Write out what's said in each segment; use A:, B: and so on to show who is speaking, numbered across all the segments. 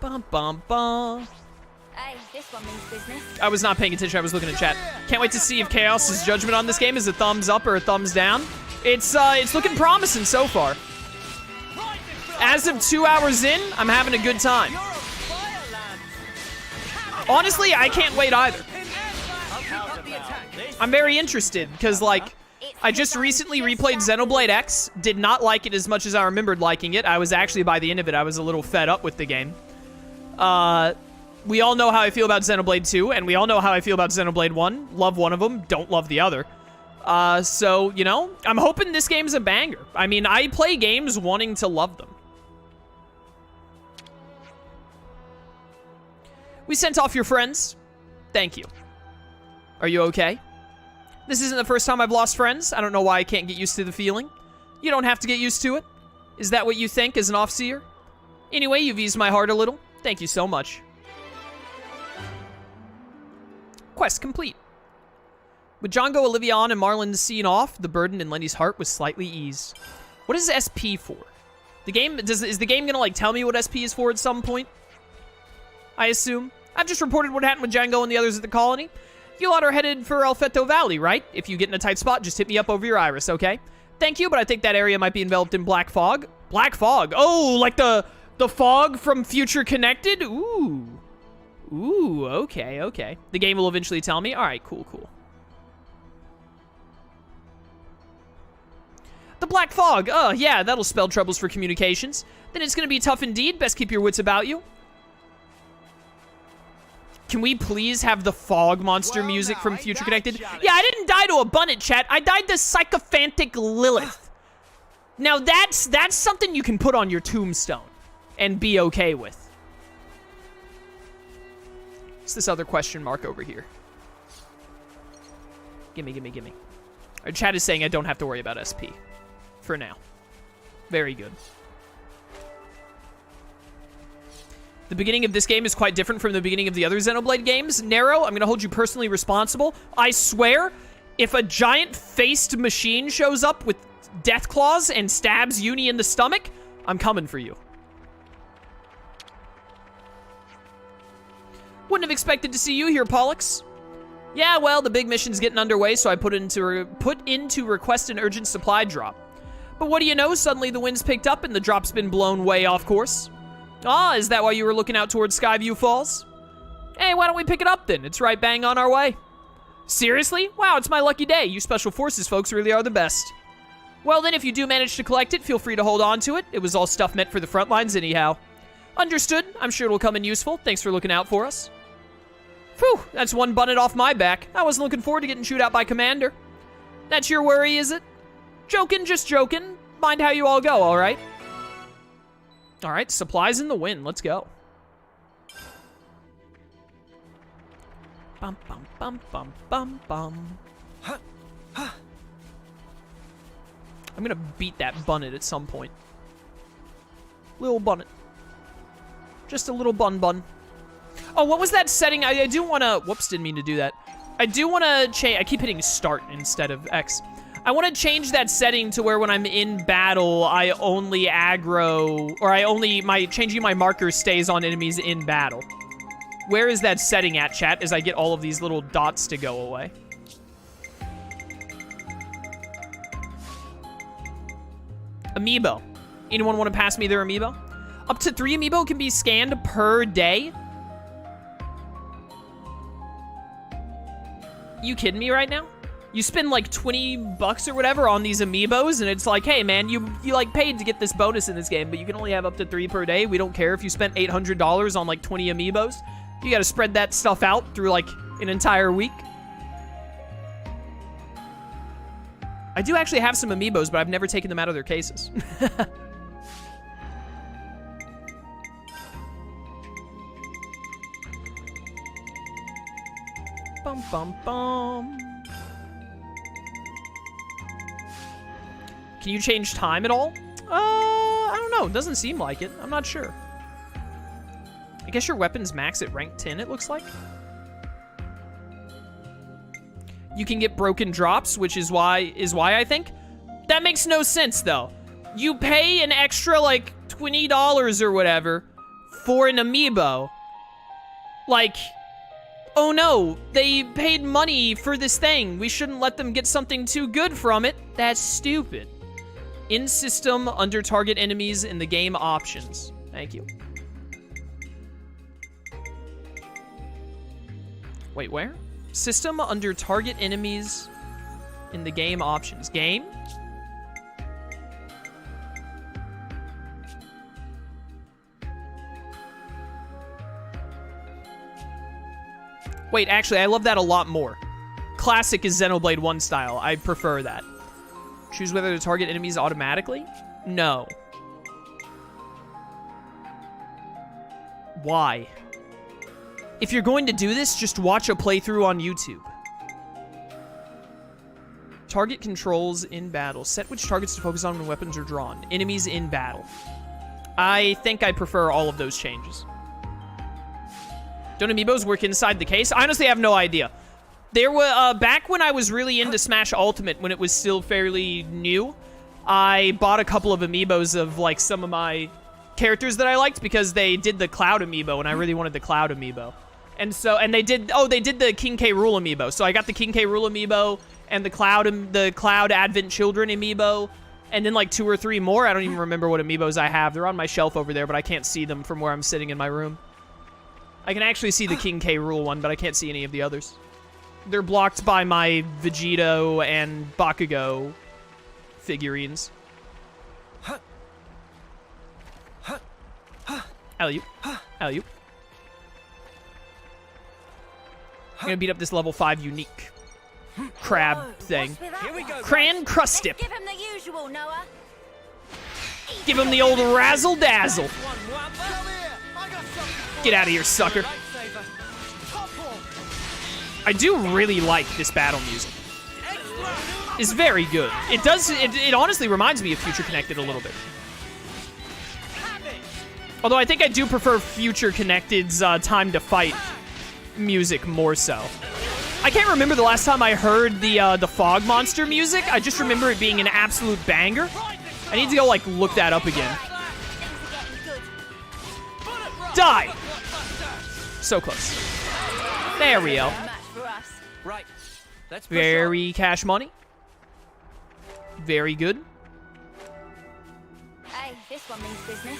A: Bum, bum, bum.
B: Hey, this one means business.
A: I was not paying attention. I was looking at chat. Can't wait to see if Chaos's judgment on this game is a thumbs up or a thumbs down. It's looking promising so far. As of 2 hours in, I'm having a good time. Honestly, I can't wait either. I'm very interested because, like, I just recently replayed Xenoblade X. Did not like it as much as I remembered liking it. I was actually, by the end of it, I was a little fed up with the game. We all know how I feel about Xenoblade 2, and we all know how I feel about Xenoblade 1. Love one of them, don't love the other. So, you know, I'm hoping this game's a banger. I mean, I play games wanting to love them. We sent off your friends. Thank you. Are you okay? This isn't the first time I've lost friends. I don't know why I can't get used to the feeling. You don't have to get used to it. Is that what you think as an off-seer? Anyway, you've eased my heart a little. Thank you so much. Quest complete. With Django, Olivia on, and Marlon seen off, the burden in Lenny's heart was slightly eased. What is SP for? The game, is the game gonna, like, tell me what SP is for at some point? I assume. I've just reported what happened with Django and the others at the colony. You lot are headed for Alfeto Valley, right? If you get in a tight spot, just hit me up over your iris, okay? Thank you, but I think that area might be enveloped in black fog. Black fog? Oh, like the fog from Future Connected? Ooh. Ooh, okay, okay. The game will eventually tell me. All right, cool, cool. The black fog. Oh, yeah, that'll spell troubles for communications. Then it's gonna be tough indeed. Best keep your wits about you. Can we please have the fog monster music from Future Connected? Yeah, I didn't die to a bunnet, chat. I died to sycophantic Lilith. Now, that's something you can put on your tombstone and be okay with. What's this other question mark over here? Gimme, gimme, gimme. Our chat is saying I don't have to worry about SP. For now. Very good. The beginning of this game is quite different from the beginning of the other Xenoblade games. Nero, I'm going to hold you personally responsible. I swear, if a giant-faced machine shows up with death claws and stabs Uni in the stomach, I'm coming for you. Wouldn't have expected to see you here, Pollux. Yeah, well, the big mission's getting underway, so I put in to request an urgent supply drop. But what do you know, suddenly the wind's picked up and the drop's been blown way off course. Ah, is that why you were looking out towards Skyview Falls? Hey, why don't we pick it up then? It's right bang on our way. Seriously? Wow, it's my lucky day. You Special Forces folks really are the best. Well then, if you do manage to collect it, feel free to hold on to it. It was all stuff meant for the front lines anyhow. Understood. I'm sure it'll come in useful. Thanks for looking out for us. Phew, that's one bunnet off my back. I wasn't looking forward to getting chewed out by Commander. That's your worry, is it? Joking, just joking. Mind how you all go, all right? All right, supplies in the wind. Let's go. Bum, bum, bum, bum, bum, bum. I'm gonna beat that bunnet at some point. Little bunnet. Just a little bun. Oh, what was that setting? I do want to... Whoops, didn't mean to do that. I do want to change... I keep hitting start instead of X. I want to change that setting to where when I'm in battle, I only aggro... Or I only... Changing my marker stays on enemies in battle. Where is that setting at, chat, as I get all of these little dots to go away? Amiibo. Anyone want to pass me their amiibo? Up to 3 amiibo can be scanned per day? You kidding me right now? You spend like 20 bucks or whatever on these amiibos, and it's like, hey man, you like paid to get this bonus in this game, but you can only have up to 3 per day. We don't care if you spent $800 on like 20 amiibos. You gotta spread that stuff out through like an entire week. I do actually have some amiibos, but I've never taken them out of their cases. Bum, bum, bum. Can you change time at all? I don't know. It doesn't seem like it. I'm not sure. I guess your weapons max at rank 10, it looks like. You can get broken drops, which is why I think. That makes no sense, though. You pay an extra, like, $20 or whatever for an amiibo. Like, oh no, they paid money for this thing. We shouldn't let them get something too good from it. That's stupid. In system, under target enemies in the game options. Thank you. Wait, where? System under target enemies in the game options. Game? Wait, actually, I love that a lot more. Classic is Xenoblade 1 style. I prefer that. Choose whether to target enemies automatically? No. Why? If you're going to do this, just watch a playthrough on YouTube. Target controls in battle. Set which targets to focus on when weapons are drawn. Enemies in battle. I think I prefer all of those changes. Don't amiibos work inside the case? I honestly have no idea. There were, back when I was really into Smash Ultimate, when it was still fairly new, I bought a couple of amiibos of, like, some of my characters that I liked because they did the Cloud amiibo, and I really wanted the Cloud amiibo. And so, and they did the King K. Rool amiibo. So I got the King K. Rool amiibo and the Cloud Advent Children amiibo, and then like 2 or 3 more. I don't even remember what amiibos I have. They're on my shelf over there, but I can't see them from where I'm sitting in my room. I can actually see the King K. Rool one, but I can't see any of the others. They're blocked by my Vegito and Bakugo figurines. Alley-oop. Alley-oop. I'm gonna beat up this level 5 unique crab thing. Cran Crustip.
B: Give him the usual, Noah.
A: Give him the old razzle dazzle. Get out of here, sucker. I do really like this battle music. It's very good. It does. It honestly reminds me of Future Connected a little bit. Although I think I do prefer Future Connected's Time to Fight music more so. I can't remember the last time I heard the Fog Monster music. I just remember it being an absolute banger. I need to go like look that up again. Die! So close. There we go. Very cash money. Very good.
B: Hey, this one means business.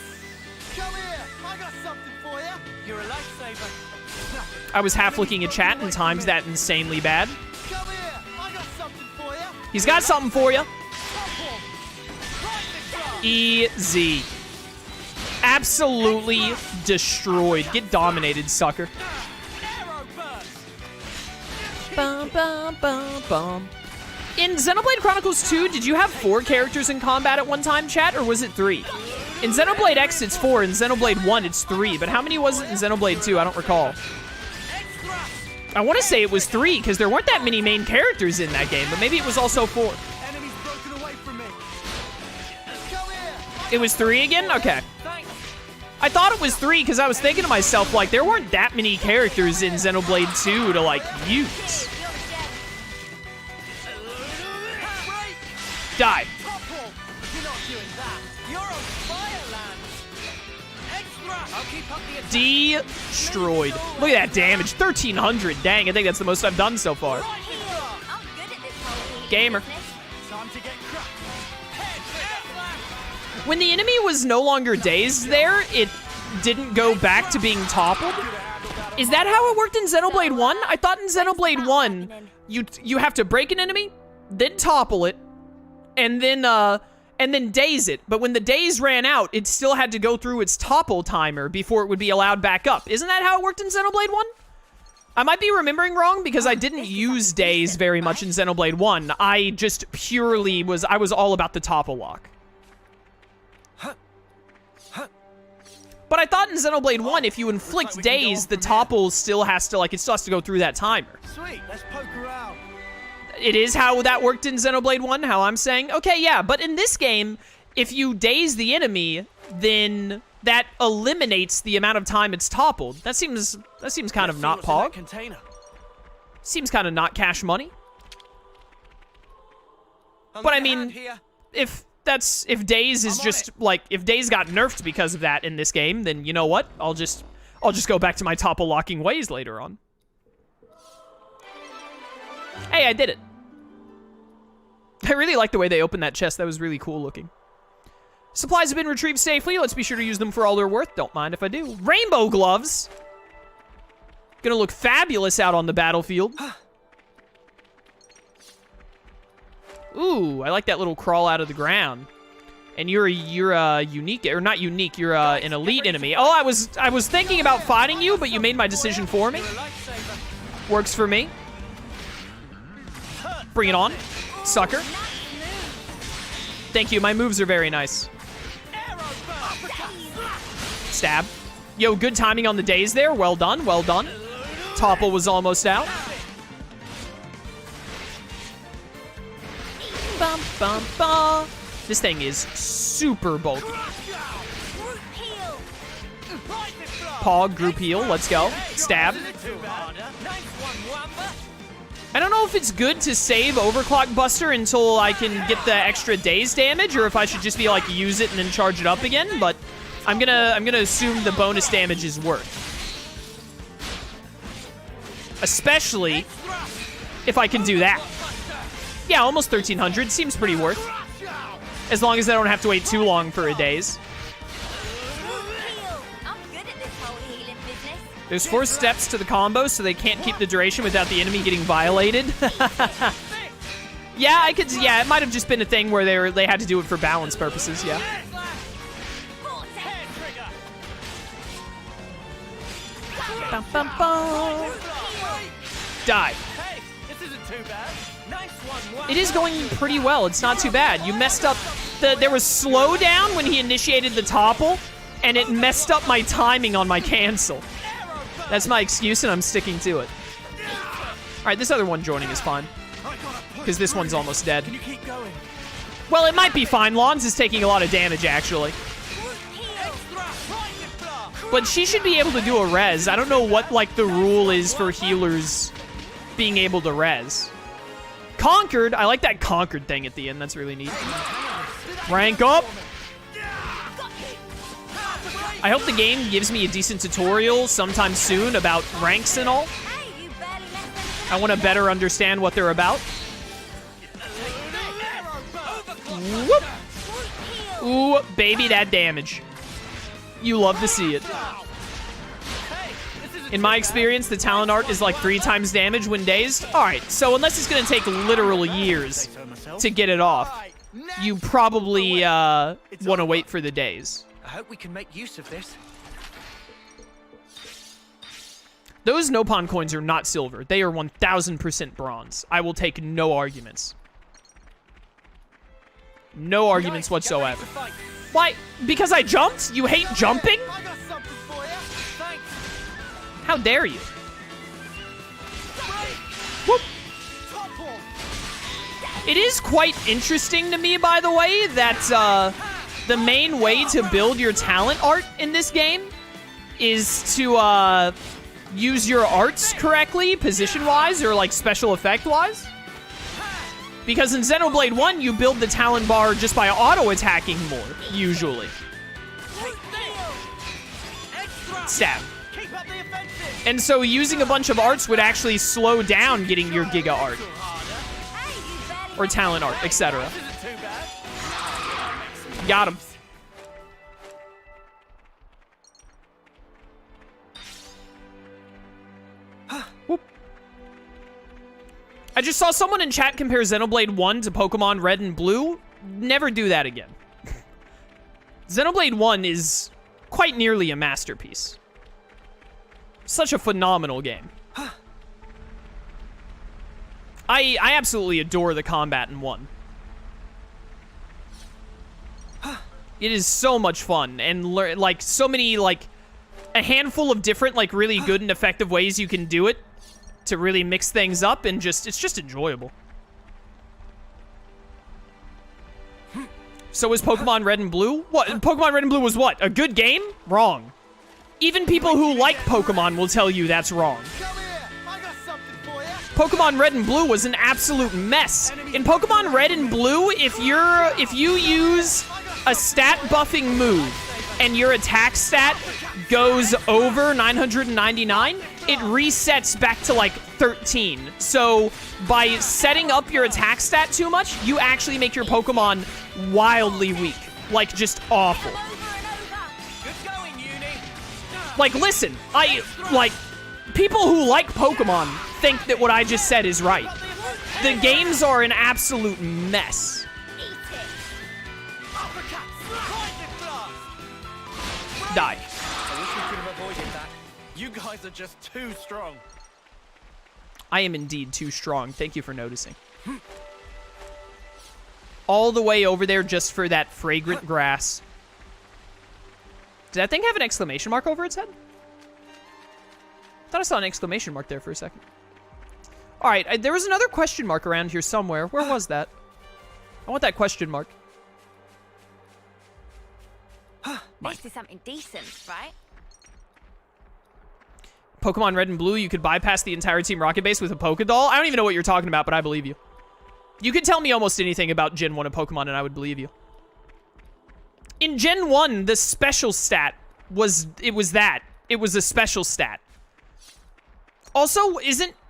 C: Come here, I got something for you. You're a lifesaver.
A: I was half looking at chat and times that insanely bad.
C: Come here, I got something for you.
A: He's got something for you. Easy. Absolutely destroyed. Get dominated, sucker. Bum, bum, bum, bum. In Xenoblade Chronicles 2, did you have 4 characters in combat at one time, chat, or was it 3? In Xenoblade X, it's 4. In Xenoblade 1, it's 3. But how many was it in Xenoblade 2? I don't recall. I want to say it was 3, because there weren't that many main characters in that game, but maybe it was also 4.
C: Enemy's broken away from me. Come here.
A: It was 3 again? Okay. I thought it was 3, because I was thinking to myself, like, there weren't that many characters in Xenoblade 2 to, like, use. Die. Destroyed. Look at that damage. 1,300. Dang, I think that's the most I've done so far. Gamer. When the enemy was no longer dazed there, it didn't go back to being toppled. Is that how it worked in Xenoblade 1? I thought in Xenoblade 1, you have to break an enemy, then topple it, and then daze it. But when the daze ran out, it still had to go through its topple timer before it would be allowed back up. Isn't that how it worked in Xenoblade 1? I might be remembering wrong because I didn't use daze very much in Xenoblade 1. I just purely I was all about the topple lock. But I thought in Xenoblade 1, if you inflict daze, the topple still has to, like, it still has to go through that timer.
C: Sweet, let's poke around.
A: It is how that worked in Xenoblade 1, how I'm saying. Okay, yeah, but in this game, if you daze the enemy, then that eliminates the amount of time it's toppled. That seems kind of not pog. Seems kind of not cash money. But I mean, if That's if Days is just like if Days got nerfed because of that in this game, then you know what? I'll just go back to my topple locking ways later on. Hey, I did it. I really like the way they opened that chest. That was really cool looking. Supplies have been retrieved safely. Let's be sure to use them for all they're worth. Don't mind if I do. Rainbow gloves. Gonna look fabulous out on the battlefield. Ooh, I like that little crawl out of the ground. And you're unique, or not unique, you're an elite enemy. Oh, I was thinking about fighting you, but you made my decision for me. Works for me. Bring it on, sucker. Thank you, my moves are very nice. Stab. Yo, good timing on the Days there. Well done, well done. Topple was almost out. Bum, bum, bum. This thing is super bulky. Pog, group heal, let's go. Stab. I don't know if it's good to save Overclock Buster until I can get the extra Days damage, or if I should just be like, use it and then charge it up again, but I'm gonna assume the bonus damage is worth. Especially if I can do that. Yeah, almost 1300. Seems pretty worth. As long as I don't have to wait too long for a Days. There's 4 steps to the combo, so they can't keep the duration without the enemy getting violated. Yeah, yeah, it might have just been a thing where they had to do it for balance purposes, yeah. Bum, bum, bum. Die. It is going pretty well. It's not too bad. You messed up. There was slowdown when he initiated the topple, and it messed up my timing on my cancel. That's my excuse, and I'm sticking to it. All right, this other one joining is fine, because this one's almost dead. Well, it might be fine. Lons is taking a lot of damage, actually. But she should be able to do a res. I don't know what, like, the rule is for healers being able to res. Conquered. I like that conquered thing at the end. That's really neat. Rank up. I hope the game gives me a decent tutorial sometime soon about ranks and all. I want to better understand what they're about. Whoop. Ooh, baby, that damage. You love to see it. In my experience, the talent art is like 3 times damage when dazed. Alright, so unless it's going to take literal years to get it off, you probably want to wait for the days.
C: I hope we can make use of this.
A: Those Nopon coins are not silver. They are 1000% bronze. I will take no arguments. No arguments whatsoever. Why? Because I jumped? You hate jumping?
C: I got something for you. Thanks.
A: How dare you? Whoop. It is quite interesting to me, by the way, that the main way to build your talent art in this game is to use your arts correctly, position-wise, or like special effect-wise. Because in Xenoblade 1, you build the talent bar just by auto-attacking more, usually. Stab. And so using a bunch of arts would actually slow down getting your Giga art. Or talent art, etc. Got him. Whoop. I just saw someone in chat compare Xenoblade 1 to Pokemon Red and Blue. Never do that again. Xenoblade 1 is quite nearly a masterpiece. Such a phenomenal game. I absolutely adore the combat in 1. It is so much fun, and like so many, like a handful of different, like really good and effective ways you can do it to really mix things up, and it's just enjoyable. So is Pokemon Red and Blue? What? Pokemon Red and Blue was what? A good game? Wrong. Even people who like Pokemon will tell you that's wrong.
C: Come here. I got something for you.
A: Pokemon Red and Blue was an absolute mess. In Pokemon Red and Blue, if you use a stat buffing move and your attack stat goes over 999, it resets back to like 13. So by setting up your attack stat too much, you actually make your Pokemon wildly weak. Like, just awful. Like, listen, people who like Pokemon think that what I just said is right. The games are an absolute mess. Die.
C: I wish we could have avoided that. You guys are just too strong.
A: I am indeed too strong. Thank you for noticing. All the way over there just for that fragrant grass. Does that thing have an exclamation mark over its head? I thought I saw an exclamation mark there for a second. All right, there was another question mark around here somewhere. Where was that? I want that question mark.
B: This is something decent, right?
A: Pokemon Red and Blue, you could bypass the entire Team Rocket base with a Pokédoll? I don't even know what you're talking about, but I believe you. You could tell me almost anything about Gen 1 of Pokemon and I would believe you. In Gen 1, the special stat was a special stat. Also,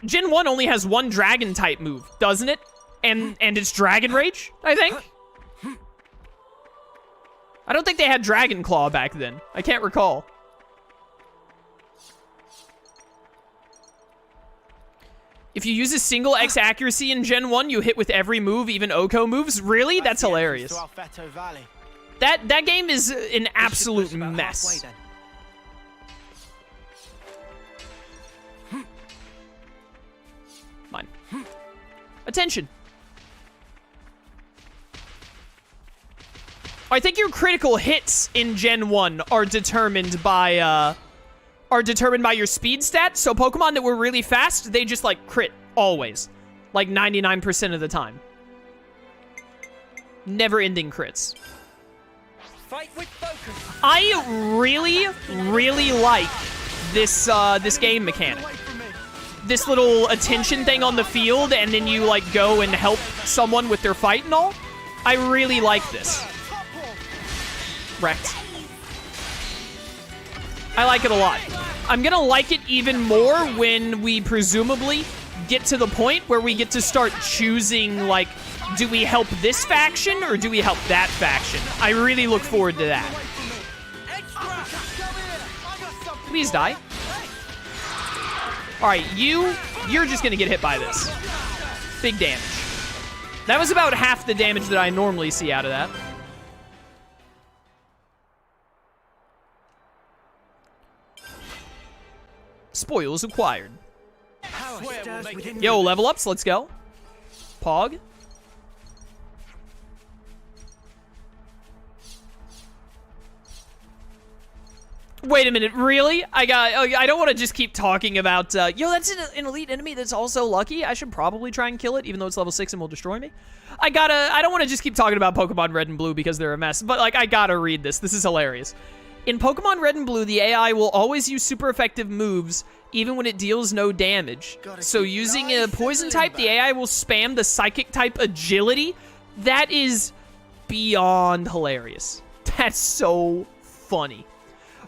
A: Gen 1 only has one dragon type move, doesn't it? And it's Dragon Rage, I think. I don't think they had Dragon Claw back then. I can't recall. If you use a single X accuracy in Gen 1, you hit with every move, even Oko moves. Really? That's hilarious. That game is an absolute mess. Mine. Attention. I think your critical hits in Gen 1 are determined by your speed stat. So Pokemon that were really fast, they just like crit always. Like 99% of the time. Never-ending crits.
C: Fight with focus.
A: I really, really like this game mechanic. This little attention thing on the field, and then you like go and help someone with their fight and all. I really like this. Wrecked. I like it a lot. I'm gonna like it even more when we presumably get to the point where we get to start choosing, like, do we help this faction or do we help that faction? I really look forward to that. Please die. All right, you're just gonna get hit by this. Big damage. That was about half the damage that I normally see out of that. Spoils acquired. Yo, level ups, let's go. Pog. Wait a minute, really? I don't want to just keep talking about, yo, that's an elite enemy that's also lucky. I should probably try and kill it, even though it's level 6 and will destroy me. I don't want to just keep talking about Pokemon Red and Blue because they're a mess, but, like, I gotta read this. This is hilarious. In Pokemon Red and Blue, the AI will always use super effective moves, even when it deals no damage. So using a poison type, the AI will spam the psychic type agility. That is beyond hilarious. That's so funny.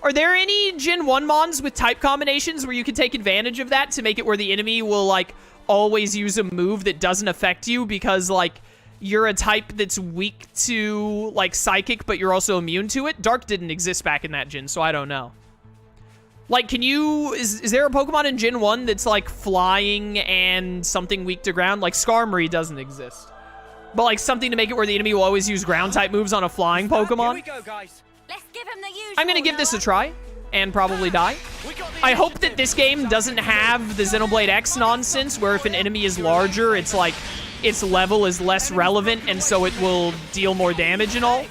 A: Are there any Gen 1 mons with type combinations where you can take advantage of that to make it where the enemy will, like, always use a move that doesn't affect you because, like, you're a type that's weak to, like, psychic, but you're also immune to it? Dark didn't exist back in that gen, so I don't know. Like, can you... Is there a Pokemon in Gen 1 that's, like, flying and something weak to ground? Like, Skarmory doesn't exist. But, like, something to make it where the enemy will always use ground-type moves on a flying Pokemon?
C: Here we go, guys.
B: Let's give him the usual.
A: I'm gonna give this a try and probably die. I hope that this game doesn't have the Xenoblade X nonsense where if an enemy is larger, it's like its level is less relevant and so it will deal more damage and all,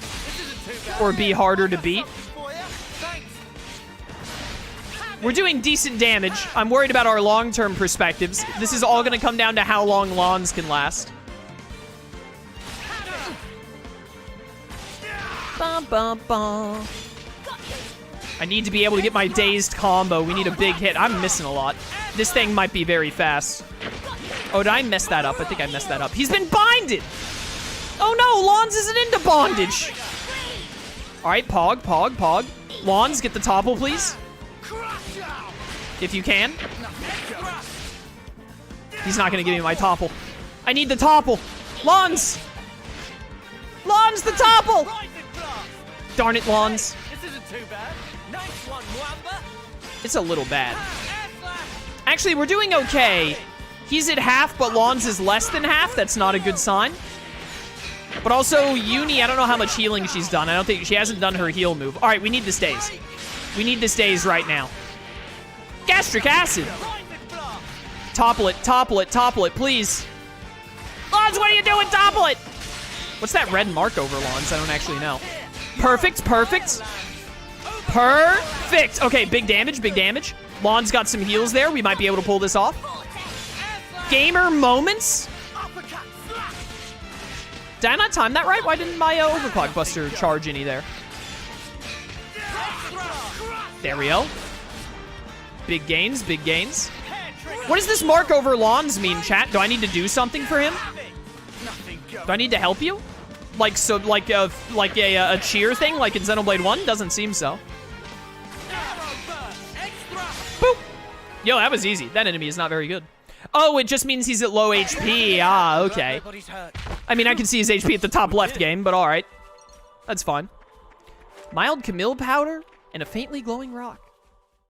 A: or be harder to beat. We're doing decent damage. I'm worried about our long-term perspectives. This is all gonna come down to how long lawns can last. Bum, bum, bum. I need to be able to get my dazed combo. We need a big hit. I'm missing a lot. This thing might be very fast. Oh, did I mess that up? I think I messed that up. He's been binded! Oh no, Lons isn't into bondage! Alright, Pog. Lons, get the topple, please. If you can. He's not gonna give me my topple. I need the topple. Lons! Lons, the topple! Darn it, Lons.
C: This isn't too bad. Nice one, Mwamba.
A: It's a little bad. Actually, we're doing okay. He's at half, but Lons is less than half. That's not a good sign. But also, Uni, I don't know how much healing she's done. I don't think she hasn't done her heal move. All right, we need the stays. We need the stays right now. Gastric acid. Topple it, please. Lons, what are you doing? Topple it. What's that red mark over Lons? I don't actually know. Perfect. Okay, big damage. Lons got some heals there. We might be able to pull this off. Gamer moments. Did I not time that right? Why didn't my overclock buster charge any there? There we go. Big gains. What does this mark over Lons mean, chat? Do I need to do something for him? Do I need to help you? Like a cheer thing, like in Xenoblade 1? Doesn't seem so. Boop! Yo, that was easy. That enemy is not very good. Oh, it just means he's at low HP. Ah, okay. I mean, I can see his HP at the top left game, but alright. That's fine. Mild Camille powder and a faintly glowing rock.